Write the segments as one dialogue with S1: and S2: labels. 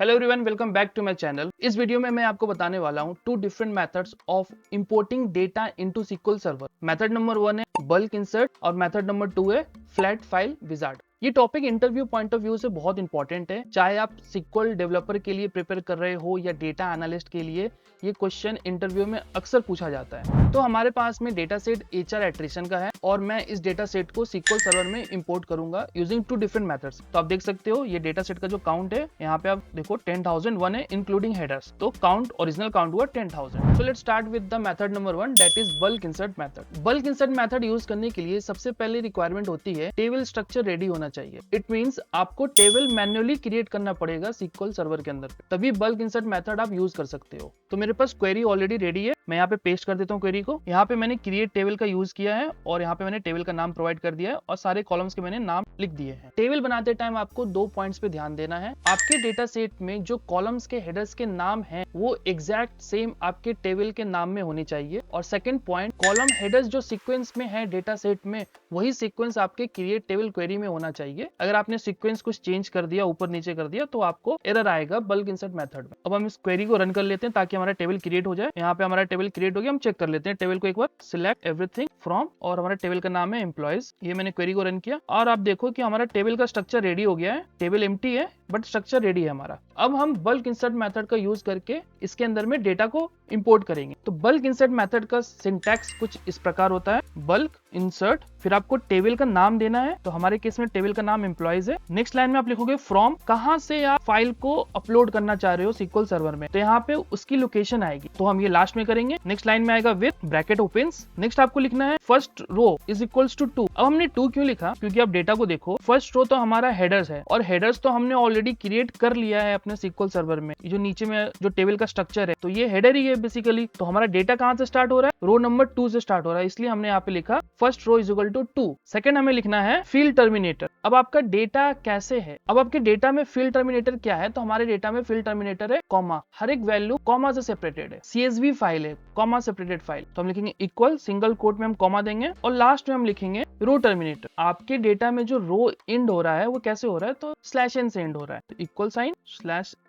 S1: Hello everyone, welcome back to my channel. इस video में मैं आपको बताने वाला हूँ two different methods of importing data into SQL server. Method number 1 है बल्क इंसर्ट और मेथड नंबर 2 है फ्लैट फाइल विजार्ड। ये topic interview point of view से बहुत इंपॉर्टेंट है। चाहे आप SQL डेवलपर के लिए प्रिपेयर कर रहे हो या डेटा एनालिस्ट के लिए, ये क्वेश्चन इंटरव्यू में अक्सर पूछा जाता है। तो हमारे पास में डेटा सेट HR एट्रिशन का है और मैं इस डेटा सेट को SQL सर्वर में इंपोर्ट करूंगा यूजिंग टू डिफरेंट मेथड्स। तो आप देख सकते हो ये डेटा सेट का जो काउंट है, यहाँ पे आप देखो 10,001 है इंक्लूडिंग हेडर्स। तो काउंट, ओरिजिनल काउंट हुआ 10,000। So let's start with the method number 1, that is bulk insert method. Bulk insert method use करने के लिए सबसे पहले रिक्वायरमेंट होती है टेबल स्ट्रक्चर रेडी होना चाहिए। इट मींस आपको टेबल मैन्युअली क्रिएट करना पड़ेगा SQL सर्वर के अंदर, तभी बल्क इंसर्ट मेथड आप यूज कर सकते हो। तो मेरे पास क्वेरी ऑलरेडी रेडी है, मैं यहाँ पे पेस्ट कर देता हूँ क्वेरी को। यहाँ पे मैंने क्रिएट टेबल का यूज किया है और यहाँ पे मैंने टेबल का नाम प्रोवाइड कर दिया है और सारे कॉलम्स के मैंने नाम लिख दिए हैं। टेबल बनाते टाइम आपको 2 पॉइंट्स पे ध्यान देना है। आपके डेटा सेट में जो कॉलम्स के हेडर्स के नाम हैं वो एग्जैक्ट सेम आपके टेबल के नाम में होनी चाहिए। और सेकंड पॉइंट, कॉलम हेडर्स जो सीक्वेंस में है डेटा सेट में, वही सीक्वेंस आपके क्रिएट टेबल क्वेरी में होना चाहिए। अगर आपने सीक्वेंस कुछ चेंज कर दिया, ऊपर नीचे कर दिया, तो आपको एरर आएगा बल्क इंसर्ट मेथड में। अब हम इस क्वेरी को रन कर लेते हैं ताकि हमारा टेबल क्रिएट हो जाए। यहाँ पे हमारा टेबल क्रिएट हो गया, हम चेक कर लेते हैं टेबल को एक बार। सिलेक्ट एवरीथिंग फ्रॉम और हमारा टेबल का नाम है एम्प्लॉयज। ये मैंने क्वेरी को रन किया और आप देखो कि हमारा टेबल का स्ट्रक्चर रेडी हो गया है। टेबल एम्प्टी है बट स्ट्रक्चर रेडी है हमारा। अब हम बल्क इंसर्ट मेथड का यूज करके इसके अंदर में डेटा को इंपोर्ट करेंगे। तो बल्क इंसर्ट मेथड का सिंटैक्स कुछ इस प्रकार होता है, बल्क इंसर्ट, फिर आपको टेबल का नाम देना है। तो हमारे केस में टेबल का नाम एम्प्लॉयज है। नेक्स्ट लाइन में आप लिखोगे फ्रॉम, कहां से आप फाइल को अपलोड करना चाह रहे हो SQL सर्वर में, तो यहाँ पे उसकी लोकेशन आएगी, तो हम ये लास्ट में करेंगे। नेक्स्ट लाइन में आएगा विद ब्रैकेट ओपन्स। नेक्स्ट आपको लिखना है first row is equals to 2। अब हमने 2 क्यों लिखा, क्योंकि आप डेटा को देखो, फर्स्ट रो तो हमारा हेडर्स है और हेडर्स तो हमने ऑलरेडी क्रिएट कर लिया है अपने SQL सर्वर में। जो नीचे में जो टेबल का स्ट्रक्चर है, तो ये हेडर ही है बेसिकली। तो हमारा डेटा कहां से स्टार्ट हो रहा है, रो नंबर 2 से स्टार्ट हो रहा है, इसलिए हमने यहाँ पे लिखा first row is equal to 2। Second हमें लिखना है फील्ड टर्मिनेटर। अब आपका डेटा कैसे है, अब आपके डेटा में फील्ड टर्मिनेटर क्या है, तो हमारे डेटा में फील्ड टर्मिनेटर है कॉमा, हर एक वैल्यू कॉमा से सेपरेटेड है। CSV फाइल है, कॉमा सेपरेटेड फाइल, तो हम लिखेंगे इक्वल, सिंगल कोट में हम कॉमा देंगे और लास्ट में हम लिखेंगे रो टर्मिनेटर। आपके डेटा में जो रो एंड हो रहा है वो कैसे हो रहा है, तो /n से एंड हो रहा है, तो इक्वल साइन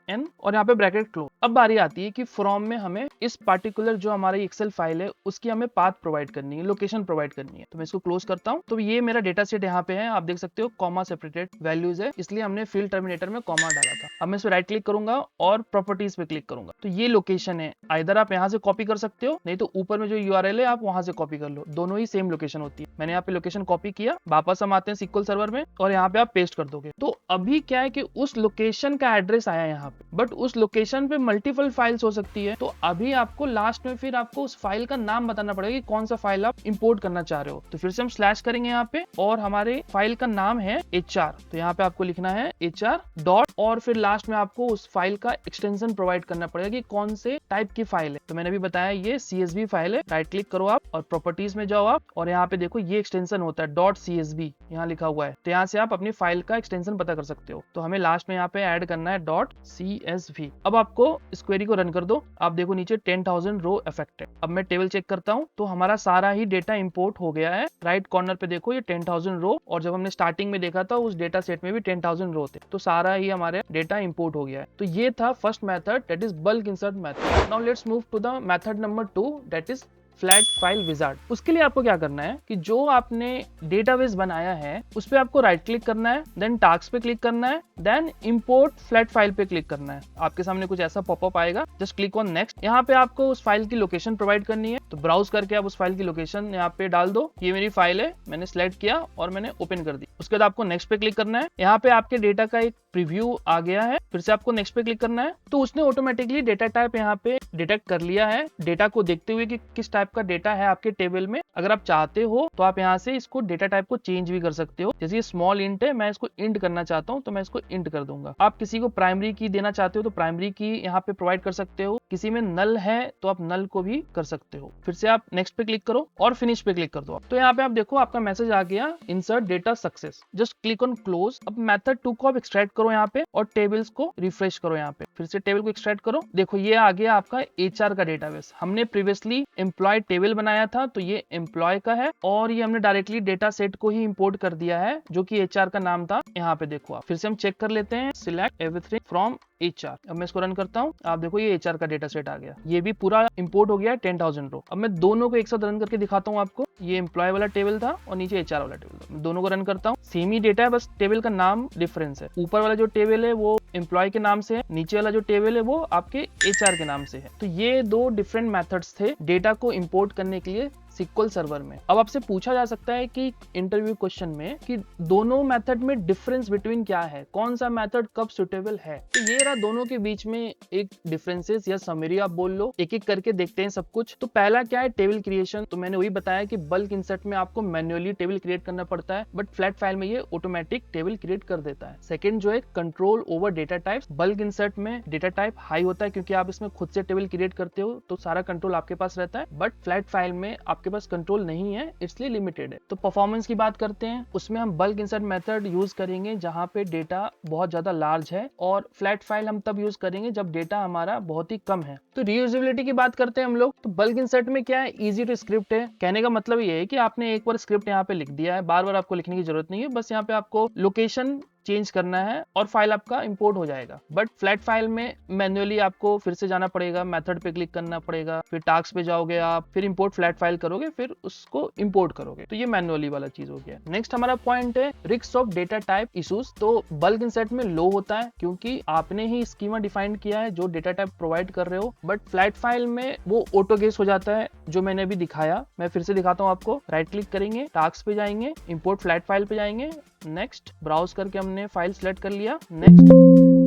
S1: /n और यहाँ पे ब्रैकेट क्लोज। अब बारी आती है कि फ्रॉम में हमें इस पार्टिकुलर जो हमारी एक्सेल फाइल है उसकी हमें पाथ प्रोवाइड करनी है, लोकेशन प्रोवाइड करनी है। तो मैं इसको क्लोज करता हूँ। तो ये मेरा डेटा सेट यहाँ पे है, आप देख सकते हो कॉमा सेपरेटेड वैल्यूज है, इसलिए हमने फील्ड टर्मिनेटर में कॉमा डाला था। अब मैं इस पे राइट क्लिक करूंगा और प्रॉपर्टीज पे क्लिक करूंगा। तो ये लोकेशन है, आइदर आप यहाँ से कॉपी कर सकते हो, नहीं तो ऊपर में जो URL है आप वहां से कॉपी कर लो, दोनों ही सेम लोकेशन होती है। मैंने यहाँ पे लोकेशन कॉपी किया, वापस हम आते हैं SQL सर्वर में और यहाँ पे आप पेस्ट कर दोगे। तो अभी क्या है कि उस लोकेशन का एड्रेस आया यहाँ पे, बट उस लोकेशन पे मल्टीपल फाइल्स हो सकती है। तो अभी आपको लास्ट में फिर आपको उस फाइल का नाम बताना पड़ेगा कि कौन सा फाइल आप इंपोर्ट करना चाह रहे हो। तो फिर से हम स्लैश करेंगे यहाँ पे और हमारे फाइल का नाम है HR। तो यहाँ पे आपको लिखना है HR डॉट और फिर लास्ट में आपको उस फाइल का एक्सटेंशन प्रोवाइड करना पड़ेगा कि कौन से टाइप की फाइल है। तो मैंने अभी बताया ये CSV फाइल है। राइट क्लिक करो आप और प्रॉपर्टीज में जाओ आप और यहाँ पे देखो ये एक्सटेंशन होता है .CSV, यहाँ लिखा हुआ है। तो यहाँ से आप अपनी फाइल का एक्सटेंशन पता कर सकते हो। तो हमें लास्ट में यहाँ पे ऐड करना है .CSV। अब आपको इस क्वेरी को रन कर दो, आप देखो नीचे 10,000 रो अफेक्टेड। अब मैं टेबल चेक करता हूँ तो हमारा सारा ही डेटा इंपोर्ट हो गया है। राइट कॉर्नर पे देखो ये 10,000 रो, और जब हमने स्टार्टिंग में देखा था उस डेटा सेट में भी 10,000 रो थे। तो सारा ही हमारे डेटा इंपोर्ट हो गया है। तो ये था first method, that is bulk insert method. Now let's move to the method number 2, that is flat file wizard. उसके लिए आपको क्या करना है कि जो आपने डेटाबेस बनाया है उस पे आपको राइट क्लिक करना है, देन टास्क पे क्लिक करना है, देन इंपोर्ट फ्लैट फाइल पे क्लिक करना है। आपके सामने कुछ ऐसा पॉपअप आएगा, जस्ट क्लिक ऑन नेक्स्ट। यहाँ पे आपको उस फाइल की लोकेशन प्रोवाइड करनी है, तो ब्राउज करके आप उस फाइल की लोकेशन यहाँ पे डाल दो। ये मेरी फाइल है, मैंने सिलेक्ट किया और मैंने ओपन कर दी। उसके बाद आपको नेक्स्ट पे क्लिक करना है। यहाँ पे आपके डेटा का एक प्रीव्यू आ गया है, फिर से आपको नेक्स्ट पे क्लिक करना है। तो उसने ऑटोमेटिकली डेटा टाइप यहाँ पे डिटेक्ट कर लिया है, डेटा को देखते हुए कि किस टाइप का डेटा है आपके टेबल में। अगर आप चाहते हो तो आप यहाँ से इसको डेटा टाइप को चेंज भी कर सकते हो। जैसे ये स्मॉल इंट है, मैं इसको इंट करना चाहता हूँ तो मैं इसको इंट कर दूंगा। आप किसी को प्राइमरी की देना चाहते हो तो प्राइमरी की यहाँ पे प्रोवाइड कर सकते हो। किसी में नल है तो आप नल को भी कर सकते हो। फिर से आप नेक्स्ट पे क्लिक करो और फिनिश पे क्लिक कर दो। तो यहाँ पे आप देखो आपका मैसेज आ गया, insert data success. Just click on close. अब मेथड 2 को आप एक्सट्रैक्ट करो यहाँ पे और टेबल्स को रिफ्रेश करो। यहाँ पे फिर से टेबल को एक्सट्रैक्ट करो, देखो ये आ गया आपका HR का डेटाबेस। हमने प्रीवियसली एम्प्लॉय एम्प्लॉय टेबल बनाया था तो ये एम्प्लॉय का है, और ये हमने डायरेक्टली डेटा सेट को ही इंपोर्ट कर दिया है जो कि एचआर का नाम था। यहाँ पे देखो आप, फिर से हम चेक कर लेते हैं, सिलेक्ट एवरीथिंग फ्रॉम एचआर। अब मैं इसको रन करता हूँ, आप देखो ये एचआर का डेटा सेट आ गया, ये भी पूरा इंपोर्ट हो गया 10,000 रो। अब मैं दोनों को एक साथ रन करके दिखाता हूँ आपको। ये एम्प्लॉय वाला टेबल था और नीचे एचआर वाला टेबल था, मैं दोनों को रन करता हूँ। सेम ही डेटा है, बस टेबल का नाम डिफरेंस है। ऊपर वाला जो टेबल है वो एम्प्लॉय के नाम से है, नीचे वाला जो टेबल है वो आपके एचआर के नाम से है। तो ये दो डिफरेंट मेथड्स थे डेटा को इंपोर्ट करने के लिए SQL सर्वर में। अब आपसे पूछा जा सकता है कि इंटरव्यू क्वेश्चन में कि दोनों मेथड में डिफरेंस बिटवीन क्या है, कौन सा मेथड कब सुटेबल है। तो ये रहा दोनों के बीच में एक डिफरेंसेस या समरी आप बोल लो। एक एक करके देखते हैं सब कुछ। तो पहला क्या है, टेबल क्रिएशन। तो मैंने वही बताया कि बल्क इंसर्ट में आपको मैन्युअली टेबल क्रिएट करना पड़ता है, बट फ्लैट फाइल में ये ऑटोमेटिक टेबल क्रिएट कर देता है। सेकंड जो है control over data types. Bulk insert में डेटा टाइप हाई होता है क्योंकि आप इसमें खुद से टेबल क्रिएट करते हो, तो सारा कंट्रोल आपके पास रहता है, बट फ्लैट फाइल में आपके पास कंट्रोल नहीं है, इसलिए लिमिटेड है। तो परफॉर्मेंस की बात करते हैं, उसमें हम बल्क इंसर्ट मेथड यूज करेंगे जहां पे डेटा बहुत ज्यादा लार्ज है, और फ्लैट फाइल हम तब यूज करेंगे जब डेटा हमारा बहुत ही कम है। तो रीयूजेबिलिटी की बात करते हैं हम लोग। तो बल्क इंसर्ट में क्या है, इजी टू स्क्रिप्ट है। कहने का मतलब ये है कि आपने एक बार स्क्रिप्ट यहाँ पे लिख दिया है, बार बार आपको लिखने की जरूरत नहीं है, बस यहाँ पे आपको लोकेशन चेंज करना है और फाइल आपका इंपोर्ट हो जाएगा। बट फ्लैट फाइल में मैन्युअली आपको फिर से जाना पड़ेगा, मेथड पे क्लिक करना पड़ेगा, फिर टास्क पे जाओगे आप, फिर इंपोर्ट फ्लैट फाइल करोगे, फिर उसको इंपोर्ट करोगे। तो ये मैन्युअली वाला चीज हो गया। नेक्स्ट हमारा पॉइंट है risk of data type issues. तो बल्क इंसर्ट में लो होता है क्योंकि आपने ही स्कीमा डिफाइन किया है जो डेटा टाइप प्रोवाइड कर रहे हो, बट फ्लैट फाइल में वो ऑटो गेस हो जाता है जो मैंने अभी दिखाया। मैं फिर से दिखाता हूँ आपको। राइट क्लिक करेंगे, टास्क पे जाएंगे, इंपोर्ट फ्लैट फाइल पे जाएंगे, नेक्स्ट ब्राउज करके हमने फाइल सेलेक्ट कर लिया, नेक्स्ट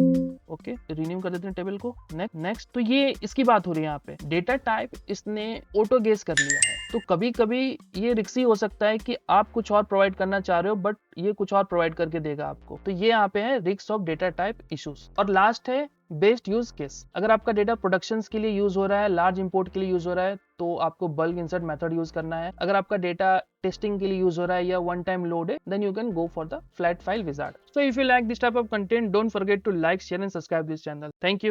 S1: ओके, रिन्यू कर देते हैं टेबल को, नेक्स्ट। तो ये इसकी बात हो रही है यहाँ पे, डेटा टाइप इसने ऑटो गेस कर लिया है। तो कभी कभी ये रिस्की हो सकता है कि आप कुछ और प्रोवाइड करना चाह रहे हो बट ये कुछ और प्रोवाइड करके देगा आपको। तो ये यहाँ पे है risk of data type issues. और लास्ट है बेस्ट यूज केस। अगर आपका डेटा प्रोडक्शंस के लिए यूज हो रहा है, लार्ज इंपोर्ट के लिए यूज हो रहा है, तो आपको बल्क इंसर्ट मेथड यूज करना है। अगर आपका डेटा टेस्टिंग के लिए यूज हो रहा है या वन टाइम लोड है, then you can go for the flat file wizard. So if you like this type of content, don't forget to like, share and subscribe this channel. Thank you.